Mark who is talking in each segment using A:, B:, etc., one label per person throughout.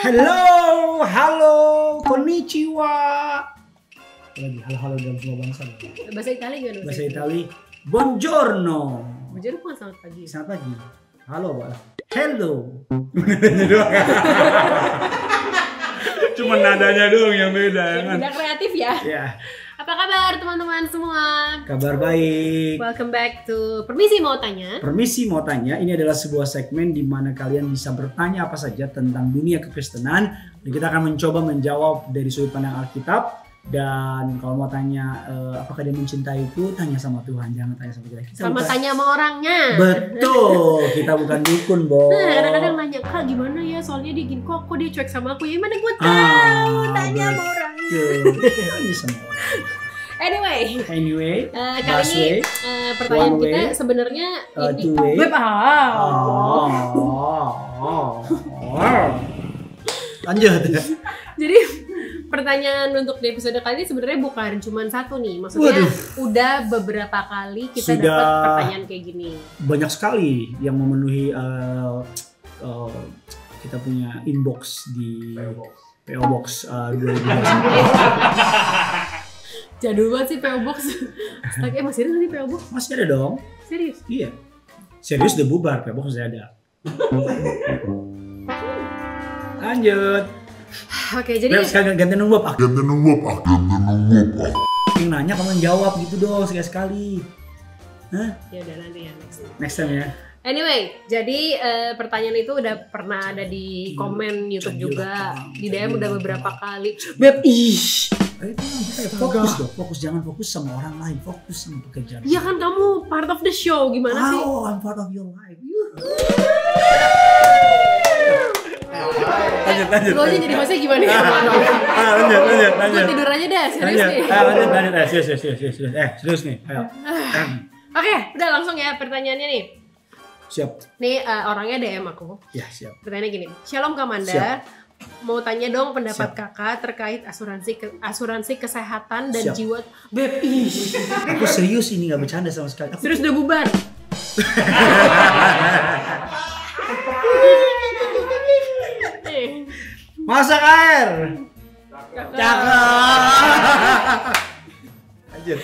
A: Halo, konnichiwa. Lagi halo dalam semua bangsa.
B: Bahasa Italia gimana?
A: Bahasa Italia, buongiorno.
B: Buongiorno bukan selamat pagi.
A: Selamat pagi. Halo, Pak. Hello. Cuma nadanya doang yang beda ya kan.
B: Udah kreatif ya.
A: Ya.
B: Apa kabar teman-teman semua?
A: Kabar baik.
B: Welcome back to Permisi Mau Tanya.
A: Permisi mau tanya, ini adalah sebuah segmen di mana kalian bisa bertanya apa saja tentang dunia kekristenan dan kita akan mencoba menjawab dari sudut pandang Alkitab. Dan kalau mau tanya apakah dia mencintaiku, tanya sama Tuhan, jangan tanya sama kita.
B: Sama tanya sama orangnya.
A: Betul, kita bukan dukun, Bos.
B: Nah, kadang-kadang nanya, Kak gimana ya, soalnya dia gini, kok dia cuek sama aku, ya mana gue tahu, tanya sama orangnya.
A: Tanya sama orang.
B: Anyway, kali
A: last
B: ini
A: way,
B: pertanyaan
A: one
B: kita
A: way,
B: sebenarnya ini
A: two way. Lanjut.
B: Jadi pertanyaan untuk di episode kali ini sebenarnya bukan cuma satu nih, maksudnya udah beberapa kali kita dapat pertanyaan kayak gini.
A: Banyak sekali yang memenuhi kita punya inbox di PO Box 2021.
B: Jadul banget sih PO Box. Astaga, masih ada nih PO Box?
A: Masih ada dong.
B: Serius?
A: Iya. Serius udah bubar, PO Box masih ada. Lanjut.
B: Oke, jadi
A: sekarang ganti nunggu apa? Yang nanya kamu jawab gitu dong sekali-sekali. Hah?
B: Ya udah nanti ya
A: Next time ya.
B: Anyway, jadi pertanyaan itu udah pernah ada di komen YouTube juga, di DM udah beberapa kali. Beb,
A: Fokus jangan fokus sama orang lain, fokus sama pekerjaan.
B: Iya kan kamu part of the show, gimana sih?
A: Oh, I'm part of your life. Lanjut.
B: Lo aja jadi hostnya gimana ya?
A: Lanjut.
B: Gue tidur aja deh, serius nih.
A: Lanjut. Serius nih. Ayo.
B: Oke, udah langsung ya pertanyaannya nih.
A: Siap.
B: Nih orangnya DM aku.
A: Ya, siap.
B: Pertanyaannya gini. Shalom Kamanda.
A: Siap.
B: Mau tanya dong pendapat
A: Siap.
B: kakak terkait asuransi kesehatan dan
A: Siap.
B: jiwa. Beb,
A: Aku serius ini nggak bercanda sama sekali.
B: serius udah bubar.
A: Masak air. Cakep. Lanjut.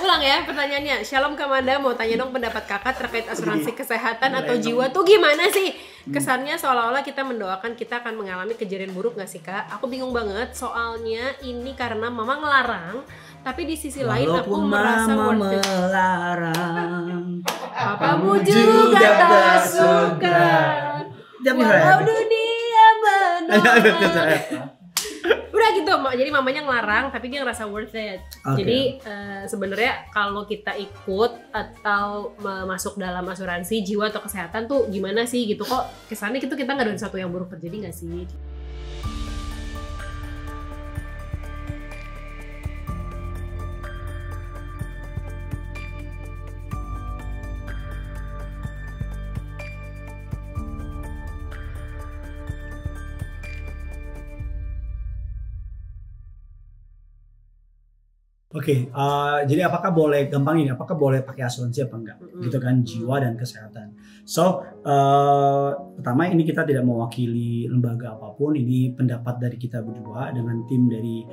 B: Ulang ya pertanyaannya. Shalom Kamanda, mau tanya dong pendapat kakak terkait asuransi kesehatan atau jiwa tuh gimana sih? Kesannya seolah-olah kita mendoakan kita akan mengalami kejadian buruk gak sih kak? Aku bingung banget soalnya ini karena mama ngelarang, tapi di sisi lain aku merasa worth it.
A: Melarang,
B: Papamu juga tak suka, walau dunia menolak. Udah gitu, jadi mamanya ngelarang tapi dia ngerasa worth it.
A: Okay.
B: Jadi sebenarnya kalau kita ikut atau masuk dalam asuransi jiwa atau kesehatan tuh gimana sih gitu, kok kesannya gitu kita nggak ada satu yang buruk terjadi nggak sih?
A: Oke, jadi apakah boleh gampang ini? Apakah boleh pakai asuransi apa enggak? Gitu kan, jiwa dan kesehatan. So, pertama ini kita tidak mewakili lembaga apapun. Ini pendapat dari kita berdua dengan tim dari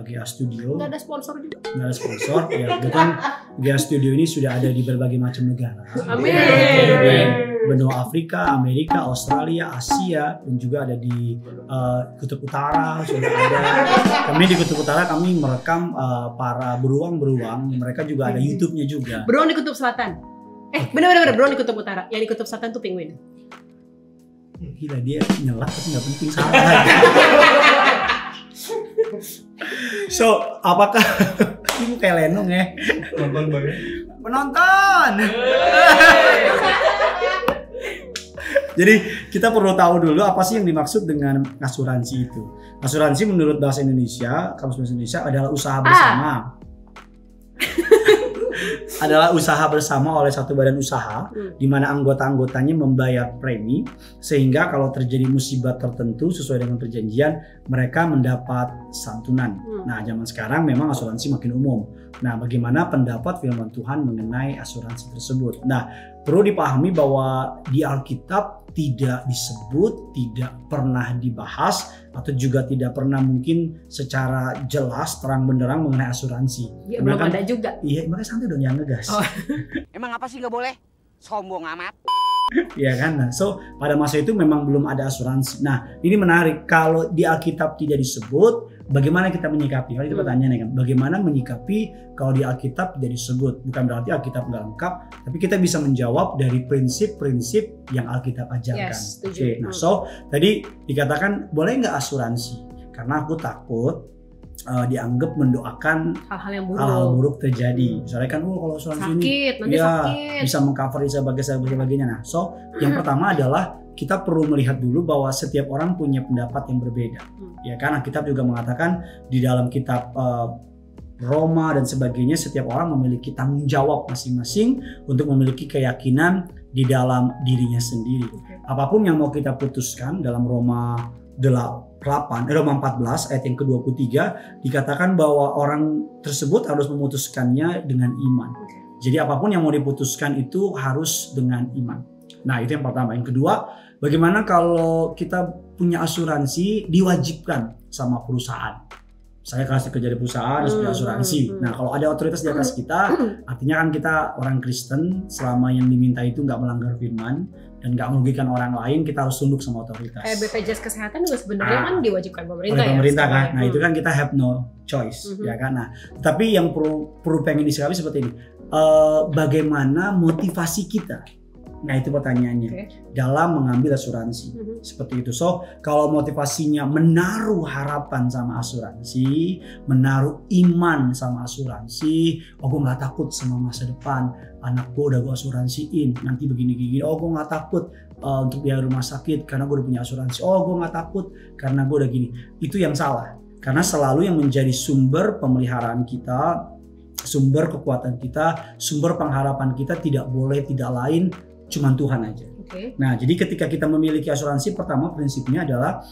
A: GA Studio.
B: Nggak ada sponsor juga.
A: Nggak ada sponsor. Ya, kebetulan GA Studio ini sudah ada di berbagai macam negara.
B: Amin.
A: Benua Afrika, Amerika, Australia, Asia, dan juga ada di Kutub Utara sudah ada. Kami di Kutub Utara kami merekam para beruang-beruang. Mereka juga ada YouTube-nya juga.
B: Beruang di Kutub Selatan. Bener-bener beruang di Kutub Utara. Yang di Kutub Selatan tuh penguin.
A: Gila, dia nyelak tapi nggak penting salah. So, apakah ini kayak lenong ya?
C: Nonton banget.
A: Penonton. Jadi kita perlu tahu dulu apa sih yang dimaksud dengan asuransi itu. Asuransi menurut bahasa Indonesia, Kamus Bahasa Indonesia adalah usaha bersama. Adalah usaha bersama oleh satu badan usaha di mana anggota-anggotanya membayar premi sehingga kalau terjadi musibah tertentu sesuai dengan perjanjian mereka mendapat santunan. Nah, zaman sekarang memang asuransi makin umum. Nah, bagaimana pendapat firman Tuhan mengenai asuransi tersebut? Nah, perlu dipahami bahwa di Alkitab tidak disebut, tidak pernah dibahas, atau juga tidak pernah mungkin secara jelas terang benderang mengenai asuransi.
B: Ya, belum ada juga.
A: Iya, makanya santai dong, jangan ngegas.
C: Emang apa sih nggak boleh? Sombong amat.
A: Ya kan, nah, so pada masa itu memang belum ada asuransi. Nah ini menarik, kalau di Alkitab tidak disebut, bagaimana kita menyikapi? Kalau itu pertanyaannya kan, bagaimana menyikapi kalau di Alkitab tidak disebut? Bukan berarti Alkitab nggak lengkap, tapi kita bisa menjawab dari prinsip-prinsip yang Alkitab ajarkan.
B: Yes,
A: Oke, nah so tadi dikatakan boleh nggak asuransi? Karena aku takut dianggap mendoakan hal-hal buruk terjadi. Misalnya kan, kalau asuransi
B: sakit,
A: ini ya bisa mengcover sebagainya. Nah, so yang pertama adalah kita perlu melihat dulu bahwa setiap orang punya pendapat yang berbeda. Ya kan, Alkitab juga mengatakan di dalam kitab Roma dan sebagainya, setiap orang memiliki tanggung jawab masing-masing untuk memiliki keyakinan di dalam dirinya sendiri. Apapun yang mau kita putuskan dalam Roma 14 ayat yang ke-23 dikatakan bahwa orang tersebut harus memutuskannya dengan iman. Jadi apapun yang mau diputuskan itu harus dengan iman. Nah itu yang pertama. Yang kedua, bagaimana kalau kita punya asuransi diwajibkan sama perusahaan? Saya kasih kerja di perusahaan harus punya asuransi. Nah kalau ada otoritas di atas kita, artinya kan kita orang Kristen, selama yang diminta itu nggak melanggar firman dan nggak merugikan orang lain, kita harus tunduk sama otoritas.
B: BPJS Kesehatan juga sebenarnya kan diwajibkan pemerintah,
A: oleh pemerintah
B: ya,
A: kan. Nah itu kan kita have no choice, ya kan. Nah tapi yang perlu pengen disikapi seperti ini, bagaimana motivasi kita? Nah itu pertanyaannya dalam mengambil asuransi seperti itu. So kalau motivasinya menaruh harapan sama asuransi, menaruh iman sama asuransi, gue nggak takut sama masa depan, anak gue udah gue asuransiin, nanti begini-gini, gue nggak takut untuk biaya rumah sakit karena gue udah punya asuransi, gue nggak takut karena gue udah gini. Itu yang salah, karena selalu yang menjadi sumber pemeliharaan kita, sumber kekuatan kita, sumber pengharapan kita tidak boleh tidak lain cuman Tuhan aja. Nah, jadi ketika kita memiliki asuransi, pertama prinsipnya adalah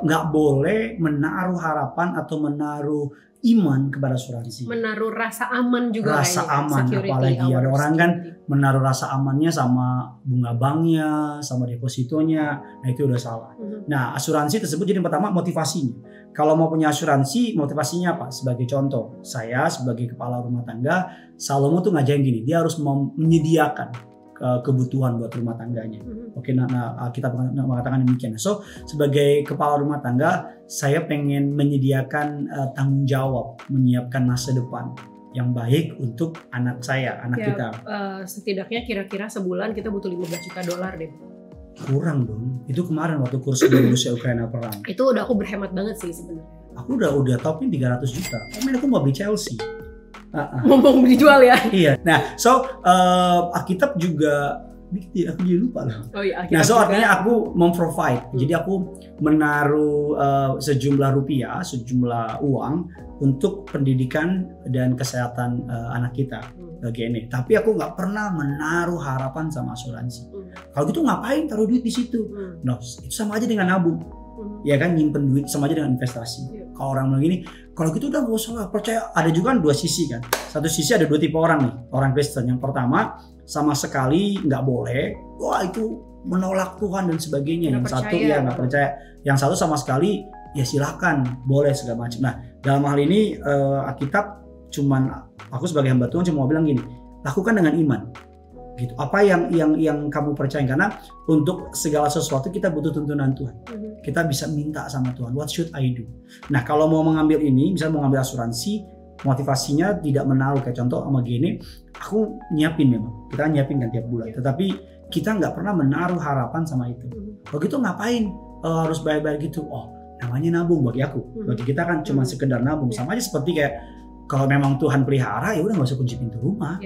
A: nggak boleh menaruh harapan atau menaruh iman kepada asuransi.
B: Menaruh rasa aman juga.
A: Rasa aman, apalagi ada orang kan menaruh rasa amannya sama bunga banknya, sama depositonya. Nah itu udah salah. Nah asuransi tersebut jadi pertama motivasinya. Kalau mau punya asuransi, motivasinya apa? Sebagai contoh, saya sebagai kepala rumah tangga, Salomo tuh ngajarin gini, dia harus menyediakan kebutuhan buat rumah tangganya. Oke, nah kita mengatakan demikian. So sebagai kepala rumah tangga, saya pengen menyediakan tanggung jawab, menyiapkan masa depan yang baik untuk anak saya, anak kita.
B: Setidaknya kira-kira sebulan kita butuh $15 juta deh.
A: Kurang dong. Itu kemarin waktu kurs Rusia Ukraina perang.
B: Itu udah aku berhemat banget sih sebenarnya. Aku
A: udah topin 300 juta. Aku mau beli Chelsea.
B: Ngomong dijual ya.
A: Iya. Nah, so Alkitab juga aku jadi lupa loh.
B: Oh iya,
A: nah, so artinya aku memprovide. Jadi aku menaruh sejumlah rupiah, sejumlah uang untuk pendidikan dan kesehatan anak kita. Ini. Tapi aku nggak pernah menaruh harapan sama asuransi. Kalau gitu ngapain taruh duit di situ? No, itu sama aja dengan nabung. Ya kan, nyimpen duit sama aja dengan investasi. Kalau orang bilang gini, kalau gitu udah gak usah percaya. Ada juga kan dua sisi kan. Satu sisi ada dua tipe orang nih, orang Kristen. Yang pertama sama sekali nggak boleh, wah itu menolak Tuhan dan sebagainya. Yang satu ya nggak percaya. Yang satu sama sekali ya silakan, boleh segala macam. Nah dalam hal ini Alkitab cuman, aku sebagai hamba Tuhan cuma mau bilang gini, lakukan dengan iman. Gitu. Apa yang kamu percaya, karena untuk segala sesuatu kita butuh tuntunan Tuhan. Kita bisa minta sama Tuhan, what should I do? Nah kalau mau mengambil ini, misalnya mau ngambil asuransi, motivasinya tidak menaruh, kayak contoh sama gini, aku nyiapin memang, kita nyiapin kan tiap bulan, tetapi kita nggak pernah menaruh harapan sama itu. Kalau gitu ngapain harus bayar-bayar gitu? Oh namanya nabung bagi aku, bagi kita kan cuma sekedar nabung. Sama aja seperti kayak kalau memang Tuhan pelihara, ya udah nggak usah kunci pintu rumah,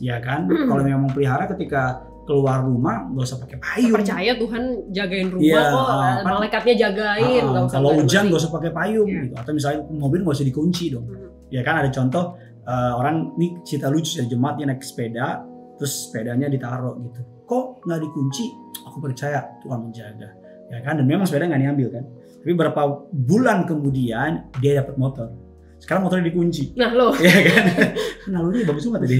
A: ya kan? Kalau memang pelihara, ketika keluar rumah nggak usah pakai payung.
B: Percaya Tuhan jagain rumah kok, malaikatnya jagain.
A: Kalau hujan nggak usah pakai payung, gitu. Atau misalnya mobil nggak usah dikunci dong. Ya kan ada contoh orang nih cerita lucu ya, jemaat dia naik sepeda, terus sepedanya ditaruh gitu. Kok nggak dikunci? Aku percaya Tuhan menjaga, ya kan? Dan memang sepeda nggak diambil kan. Tapi berapa bulan kemudian dia dapat motor. Sekarang motornya dikunci.
B: Nah lo,
A: Ya kan? Nah lu ini bagus banget tadi.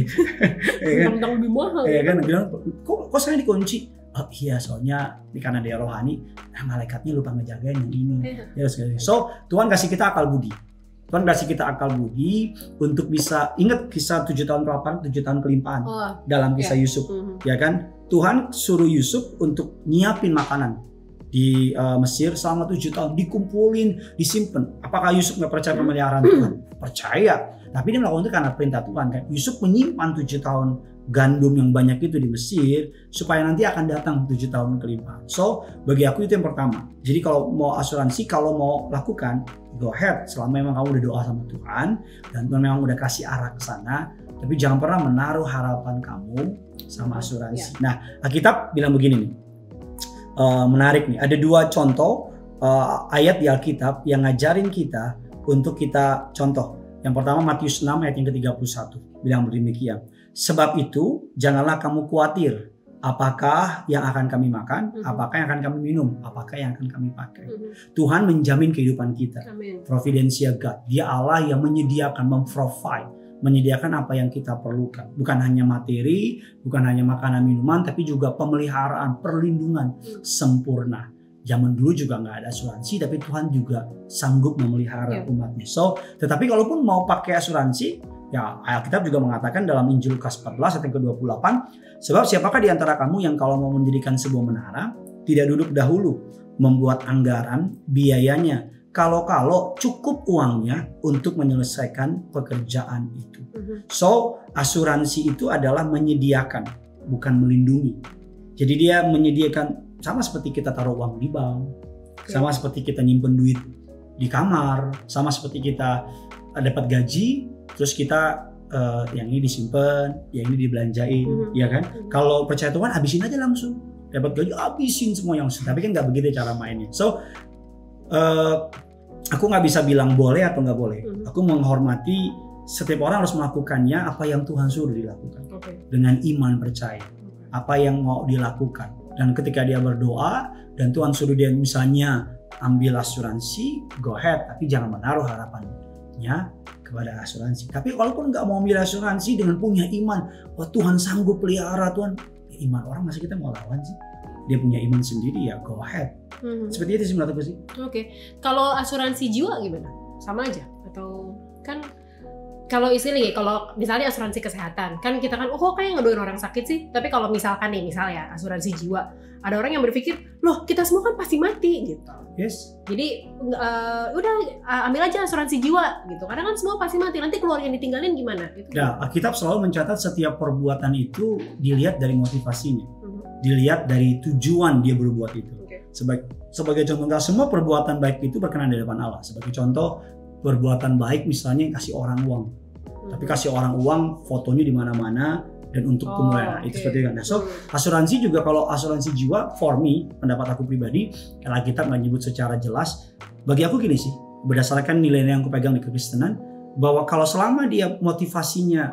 A: Ya kan?
B: tentang lebih mahal.
A: Ya kan? Bilang kok saya dikunci? Oh iya soalnya karena dia rohani, malaikatnya lupa ngejagain yang ini. Ya, so Tuhan kasih kita akal budi. Tuhan kasih kita akal budi untuk bisa ingat kisah 7 tahun kelaparan, 7 tahun kelimpahan dalam kisah Yusuf, ya kan? Tuhan suruh Yusuf untuk nyiapin makanan di Mesir selama 7 tahun, dikumpulin, disimpan. Apakah Yusuf nggak percaya pemeliharaan Tuhan? Percaya. Tapi dia melakukan itu karena perintah Tuhan kan. Yusuf menyimpan 7 tahun gandum yang banyak itu di Mesir supaya nanti akan datang 7 tahun kelimpahan. So bagi aku itu yang pertama. Jadi kalau mau asuransi, kalau mau lakukan, go ahead selama memang kamu udah doa sama Tuhan dan Tuhan memang udah kasih arah ke sana. Tapi jangan pernah menaruh harapan kamu sama asuransi. Nah, Alkitab bilang begini nih, menarik nih. Ada 2 contoh ayat di Alkitab yang ngajarin kita untuk kita contoh. Yang pertama Matius 6 ayat yang ke-31 bilang demikian. Sebab itu janganlah kamu khawatir apakah yang akan kami makan, apakah yang akan kami minum, apakah yang akan kami pakai. Tuhan menjamin kehidupan kita. Providensia God. Dia Allah yang menyediakan, memprovide, menyediakan apa yang kita perlukan. Bukan hanya materi, bukan hanya makanan minuman, tapi juga pemeliharaan, perlindungan sempurna. Zaman dulu juga nggak ada asuransi, tapi Tuhan juga sanggup memelihara umatnya. So, tetapi kalaupun mau pakai asuransi, ya Alkitab juga mengatakan dalam Injil Lukas 14 ayat ke-28, sebab siapakah di antara kamu yang kalau mau mendirikan sebuah menara, tidak duduk dahulu membuat anggaran biayanya, kalau cukup uangnya untuk menyelesaikan pekerjaan itu. So, asuransi itu adalah menyediakan, bukan melindungi. Jadi dia menyediakan, sama seperti kita taruh uang di bank, sama seperti kita nyimpen duit di kamar, sama seperti kita dapat gaji, terus kita yang ini disimpan, yang ini dibelanjain, ya kan? Kalau percaya Tuhan habisin aja langsung, dapat gaji habisin semua yang langsung. Tapi kan nggak begitu cara mainnya. So aku nggak bisa bilang boleh atau nggak boleh. Aku menghormati setiap orang harus melakukannya apa yang Tuhan suruh dilakukan dengan iman percaya apa yang mau dilakukan. Dan ketika dia berdoa dan Tuhan suruh dia misalnya ambil asuransi, go ahead, tapi jangan menaruh harapannya kepada asuransi. Tapi walaupun nggak mau ambil asuransi dengan punya iman, wah Tuhan sanggup pelihara Tuhan, ya, iman orang masa kita mau lawan sih? Dia punya iman sendiri ya go ahead. Seperti itu sih menurut aku sih.
B: Kalau asuransi jiwa gimana? Sama aja atau kan? Kalau istilahnya, kalau misalnya asuransi kesehatan, kan kita kan, oh kayak ngedoain orang sakit sih. Tapi kalau misalkan nih, misalnya asuransi jiwa, ada orang yang berpikir, loh kita semua kan pasti mati gitu.
A: Yes.
B: Jadi udah ambil aja asuransi jiwa gitu. Karena kan semua pasti mati. Nanti keluarga yang ditinggalin gimana? Gitu.
A: Nah, Alkitab selalu mencatat setiap perbuatan itu dilihat dari motivasinya, dilihat dari tujuan dia berbuat itu. Sebagai contoh, nggak semua perbuatan baik itu berkenan di hadapan Allah. Sebagai contoh, perbuatan baik misalnya kasih orang uang, tapi kasih orang uang fotonya di mana-mana dan untuk kemuliaan itu seperti itu. Nah, so asuransi juga, kalau asuransi jiwa, for me, pendapat aku pribadi, kalau kita nggak nyebut secara jelas, bagi aku gini sih, berdasarkan nilai yang aku pegang di kekristenan, bahwa kalau selama dia motivasinya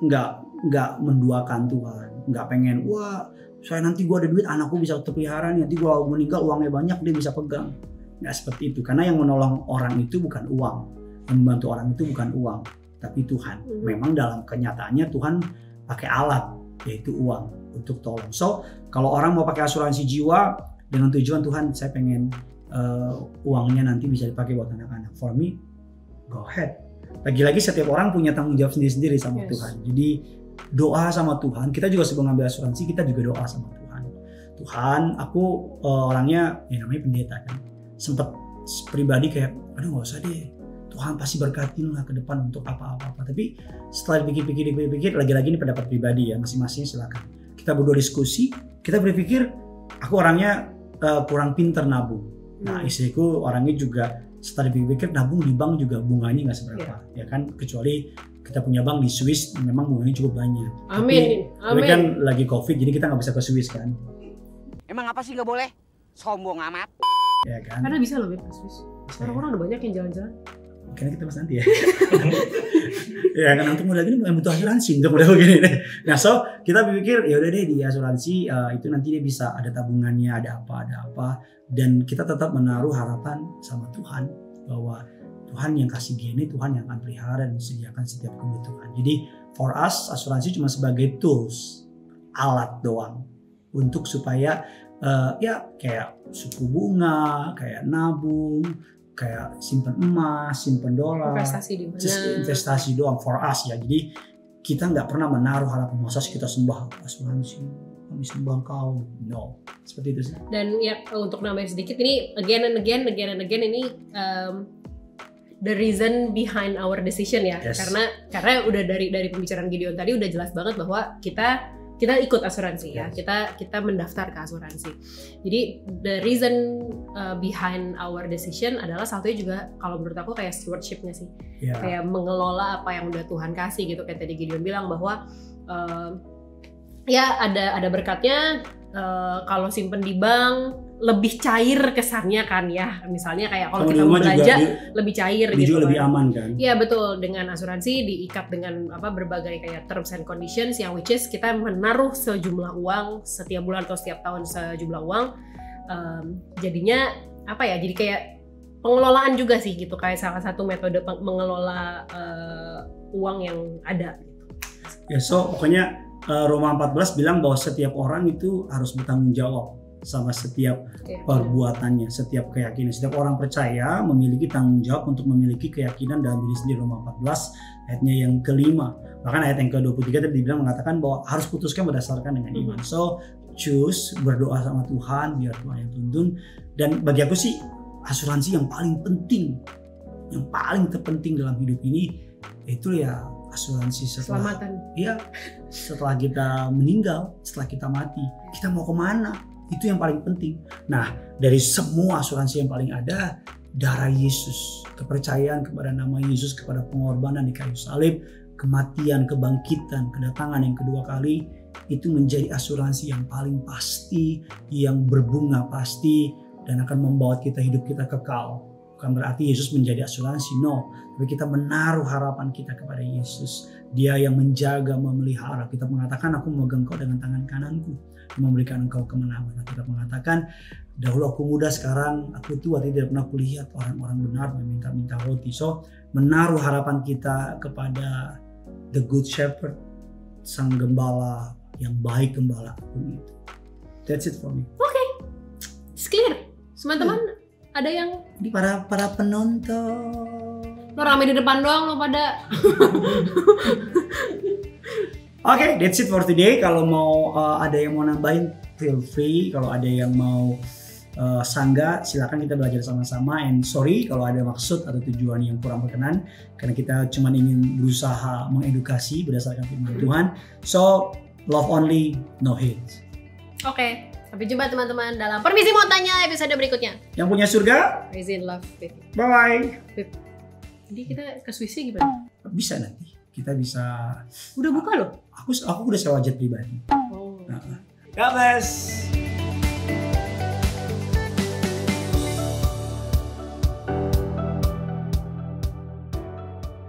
A: nggak menduakan Tuhan, nggak pengen, wah saya nanti gua ada duit, anakku bisa terpelihara, nanti gua meninggal uangnya banyak dia bisa pegang. Nggak seperti itu, karena yang menolong orang itu bukan uang, yang membantu orang itu bukan uang, tapi Tuhan. Memang dalam kenyataannya Tuhan pakai alat, yaitu uang untuk tolong. So kalau orang mau pakai asuransi jiwa dengan tujuan Tuhan, saya pengen uangnya nanti bisa dipakai buat anak-anak, for me, go ahead. Lagi-lagi setiap orang punya tanggung jawab sendiri-sendiri sama Tuhan. Jadi doa sama Tuhan. Kita juga sebelum ngambil asuransi, kita juga doa sama Tuhan. Tuhan, aku orangnya, ya namanya pendeta kan, sempat pribadi kayak, aduh nggak usah deh, Tuhan pasti berkatin lah ke depan untuk apa-apa. Tapi setelah dipikir-pikir, lagi-lagi ini pendapat pribadi ya, masing-masing silakan. Kita berdua diskusi, kita berpikir, aku orangnya kurang pinter nabung. Nah istriku orangnya juga setelah dipikir nabung di bank juga bunganya nggak seberapa, ya kan, kecuali kita punya bank di Swiss, memang bunganya cukup banyak. Amin. Tapi kan lagi COVID, jadi kita nggak bisa ke Swiss kan.
C: Emang apa sih nggak boleh? Sombong amat.
A: Ya kan?
B: Karena bisa loh Swiss. Orang-orang udah banyak yang jalan-jalan.
A: Karena kita mas nanti ya. Ya kan untuk modal gini butuh asuransi untuk modal begini deh. Nah so kita berpikir ya udah deh di asuransi itu nanti dia bisa ada tabungannya, ada apa, dan kita tetap menaruh harapan sama Tuhan bahwa Tuhan yang kasih gini, Tuhan yang akan pelihara dan sediakan setiap kebutuhan. Jadi for us asuransi cuma sebagai tools, alat doang untuk supaya ya kayak suku bunga, kayak nabung, kayak simpen emas, simpen dolar,
B: Investasi di mana?
A: just investasi doang for us ya. Jadi kita nggak pernah menaruh harapan masa kita sembah asuransi, kami sembah kau, no, seperti itu sih.
B: Dan ya untuk nambahin sedikit ini again and again ini the reason behind our decision ya.
A: Yes.
B: Karena udah dari pembicaraan Gideon tadi udah jelas banget bahwa kita ikut asuransi ya.
A: Yes.
B: Kita mendaftar ke asuransi. Jadi the reason behind our decision adalah satunya juga kalau menurut aku kayak stewardship-nya sih.
A: Ya.
B: Kayak mengelola apa yang udah Tuhan kasih gitu, kayak tadi Gideon bilang bahwa ya ada berkatnya. Kalau simpen di bank lebih cair kesannya kan ya, misalnya kayak kalau kita mau belanja lebih cair gitu
A: lebih
B: kan.
A: aman kan.
B: Iya betul, dengan asuransi diikat dengan berbagai kayak terms and conditions yang which is kita menaruh sejumlah uang setiap bulan atau setiap tahun sejumlah uang. Jadinya jadi kayak pengelolaan juga sih gitu, kayak salah satu metode mengelola uang yang ada gitu.
A: Ya, so pokoknya Roma 14 bilang bahwa setiap orang itu harus bertanggung jawab sama setiap perbuatannya, setiap keyakinan. Setiap orang percaya memiliki tanggung jawab untuk memiliki keyakinan dalam diri sendiri. Roma 14 ayatnya yang kelima. Bahkan ayat yang ke-23 tadi dibilang mengatakan bahwa harus putuskan berdasarkan dengan iman. So choose berdoa sama Tuhan biar Tuhan yang tuntun. Dan bagi aku sih asuransi yang paling penting, yang paling terpenting dalam hidup ini itu ya asuransi setelah setelah kita meninggal, setelah kita mati, kita mau kemana? Itu yang paling penting. Nah, dari semua asuransi yang paling ada, darah Yesus, kepercayaan kepada nama Yesus, kepada pengorbanan di kayu salib, kematian, kebangkitan, kedatangan yang kedua kali, itu menjadi asuransi yang paling pasti, yang berbunga pasti, dan akan membawa hidup kita kekal. Bukan berarti Yesus menjadi asuransi, no. Tapi kita menaruh harapan kita kepada Yesus. Dia yang menjaga, memelihara. Kita mengatakan, aku memegang kau dengan tangan kananku, memberikan engkau kemenangan. Kita mengatakan, dahulu aku muda, sekarang aku tua, tidak pernah kulihat orang-orang benar meminta-minta roti. So, menaruh harapan kita kepada the good shepherd, sang gembala yang baik, gembala aku itu. That's it for me.
B: Oke, it's clear. Teman-teman, ada yang
A: di para penonton.
B: Lo rame di depan doang lo pada.
A: Oke, that's it for today. Kalau mau ada yang mau nambahin, feel free. Kalau ada yang mau sanggah, silakan kita belajar sama-sama. And sorry kalau ada maksud atau tujuan yang kurang berkenan, karena kita cuma ingin berusaha mengedukasi berdasarkan firman Tuhan. So, love only, no hate.
B: Oke, sampai jumpa teman-teman dalam Permisi Mau Tanya episode berikutnya.
A: Yang punya surga,
B: Raise in love.
A: bye-bye.
B: Jadi kita ke Swissnya gimana?
A: Bisa nanti. Kita bisa.
B: Udah buka loh?
A: Aku udah sewa jet pribadi.
B: Oh.
A: God bless.